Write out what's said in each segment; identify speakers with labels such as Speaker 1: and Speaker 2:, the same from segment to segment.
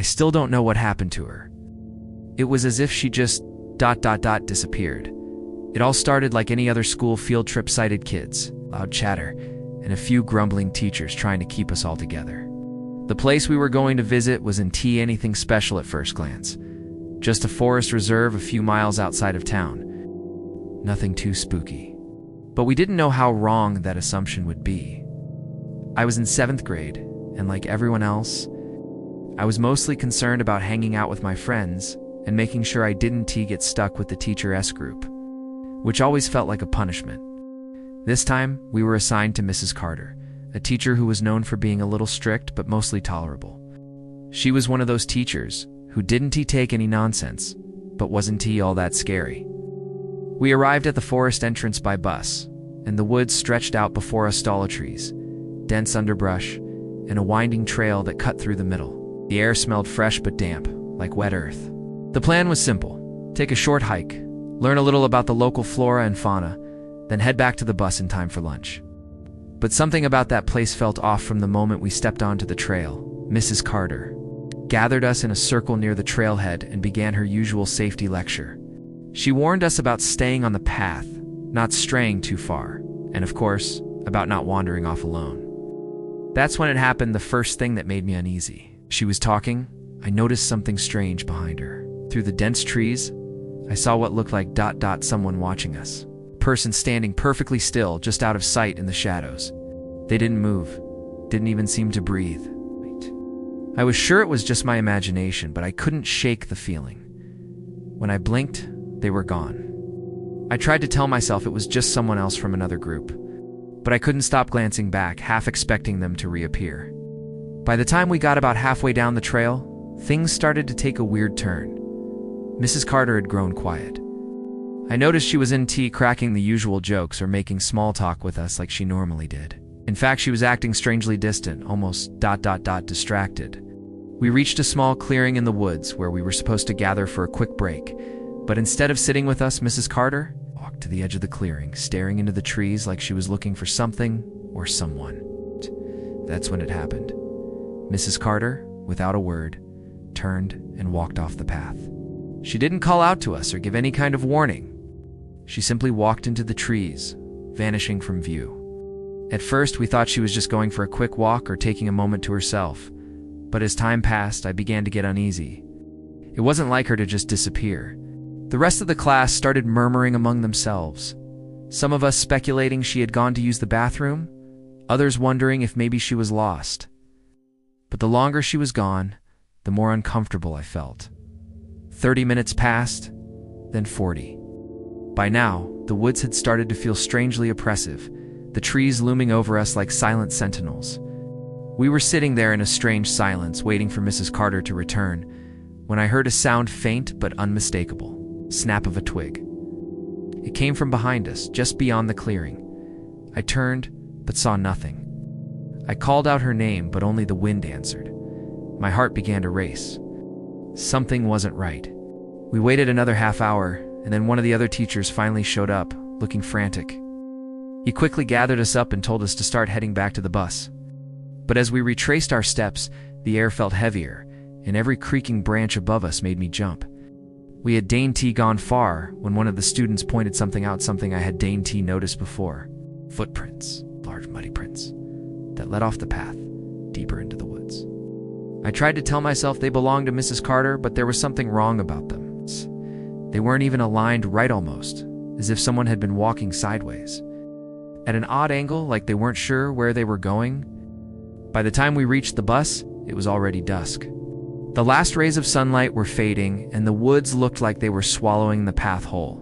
Speaker 1: still don't know what happened to her. It was as if she just ... disappeared. It all started like any other school field trip sighted kids, loud chatter, and a few grumbling teachers trying to keep us all together. The place we were going to visit wasn't anything special at first glance. Just a forest reserve a few miles outside of town. Nothing too spooky. But we didn't know how wrong that assumption would be. I was in 7th grade, and like everyone else, I was mostly concerned about hanging out with my friends and making sure I didn't get stuck with the Teacher S group, which always felt like a punishment. This time, we were assigned to Mrs. Carter, a teacher who was known for being a little strict but mostly tolerable. She was one of those teachers who didn't take any nonsense, but wasn't all that scary. We arrived at the forest entrance by bus, and the woods stretched out before us, tall trees, dense underbrush, and a winding trail that cut through the middle. The air smelled fresh but damp, like wet earth. The plan was simple: take a short hike, learn a little about the local flora and fauna, then head back to the bus in time for lunch. But something about that place felt off from the moment we stepped onto the trail. Mrs. Carter gathered us in a circle near the trailhead and began her usual safety lecture. She warned us about staying on the path, not straying too far, and of course, about not wandering off alone. That's when it happened, the first thing that made me uneasy. She was talking. I noticed something strange behind her. Through the dense trees, I saw what looked like ... someone watching us. A person standing perfectly still, just out of sight in the shadows. They didn't move, didn't even seem to breathe. I was sure it was just my imagination, but I couldn't shake the feeling. When I blinked, they were gone. I tried to tell myself it was just someone else from another group, but I couldn't stop glancing back, half expecting them to reappear. By the time we got about halfway down the trail, things started to take a weird turn. Mrs. Carter had grown quiet. I noticed she was cracking the usual jokes or making small talk with us like she normally did. In fact, she was acting strangely distant, almost ... distracted. We reached a small clearing in the woods where we were supposed to gather for a quick break, but instead of sitting with us, Mrs. Carter walked to the edge of the clearing, staring into the trees like she was looking for something or someone. That's when it happened. Mrs. Carter, without a word, turned and walked off the path. She didn't call out to us or give any kind of warning. She simply walked into the trees, vanishing from view. At first, we thought she was just going for a quick walk or taking a moment to herself, but as time passed, I began to get uneasy. It wasn't like her to just disappear. The rest of the class started murmuring among themselves, some of us speculating she had gone to use the bathroom, others wondering if maybe she was lost. But the longer she was gone, the more uncomfortable I felt. 30 minutes passed, then 40. By now, the woods had started to feel strangely oppressive, the trees looming over us like silent sentinels. We were sitting there in a strange silence, waiting for Mrs. Carter to return, when I heard a sound, faint but unmistakable: snap of a twig. It came from behind us, just beyond the clearing. I turned, but saw nothing. I called out her name, but only the wind answered. My heart began to race. Something wasn't right. We waited another half hour, and then one of the other teachers finally showed up, looking frantic. He quickly gathered us up and told us to start heading back to the bus. But as we retraced our steps, the air felt heavier, and every creaking branch above us made me jump. We had gone far when one of the students pointed something out, something I had noticed before. Footprints, large muddy prints, that led off the path, deeper into the woods. I tried to tell myself they belonged to Mrs. Carter, but there was something wrong about them. They weren't even aligned right, almost, as if someone had been walking sideways. At an odd angle, like they weren't sure where they were going. By the time we reached the bus, it was already dusk. The last rays of sunlight were fading, and the woods looked like they were swallowing the path whole.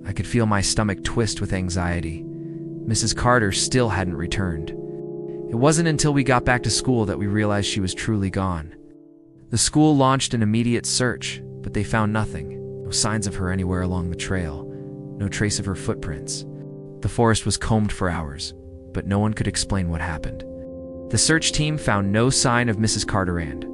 Speaker 1: I could feel my stomach twist with anxiety. Mrs. Carter still hadn't returned. It wasn't until we got back to school that we realized she was truly gone. The school launched an immediate search, but they found nothing. No signs of her anywhere along the trail. No trace of her footprints. The forest was combed for hours, but no one could explain what happened. The search team found no sign of Mrs. Carter and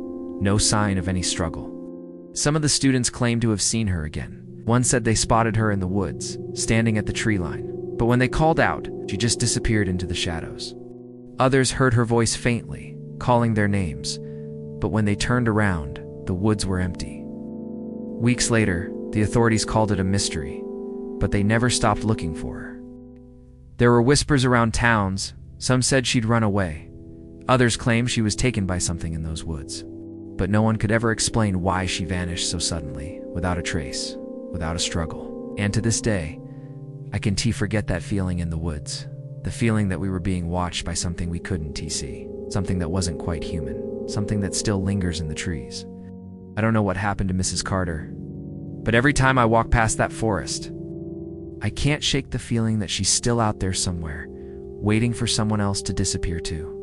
Speaker 1: no sign of any struggle. Some of the students claimed to have seen her again. One said they spotted her in the woods, standing at the tree line, but when they called out, she just disappeared into the shadows. Others heard her voice faintly, calling their names, but when they turned around, the woods were empty. Weeks later, the authorities called it a mystery, but they never stopped looking for her. There were whispers around towns. Some said she'd run away. Others claimed she was taken by something in those woods. But no one could ever explain why she vanished so suddenly, without a trace, without a struggle. And to this day, I can forget that feeling in the woods. The feeling that we were being watched by something we couldn't see. Something that wasn't quite human. Something that still lingers in the trees. I don't know what happened to Mrs. Carter, but every time I walk past that forest, I can't shake the feeling that she's still out there somewhere, waiting for someone else to disappear too.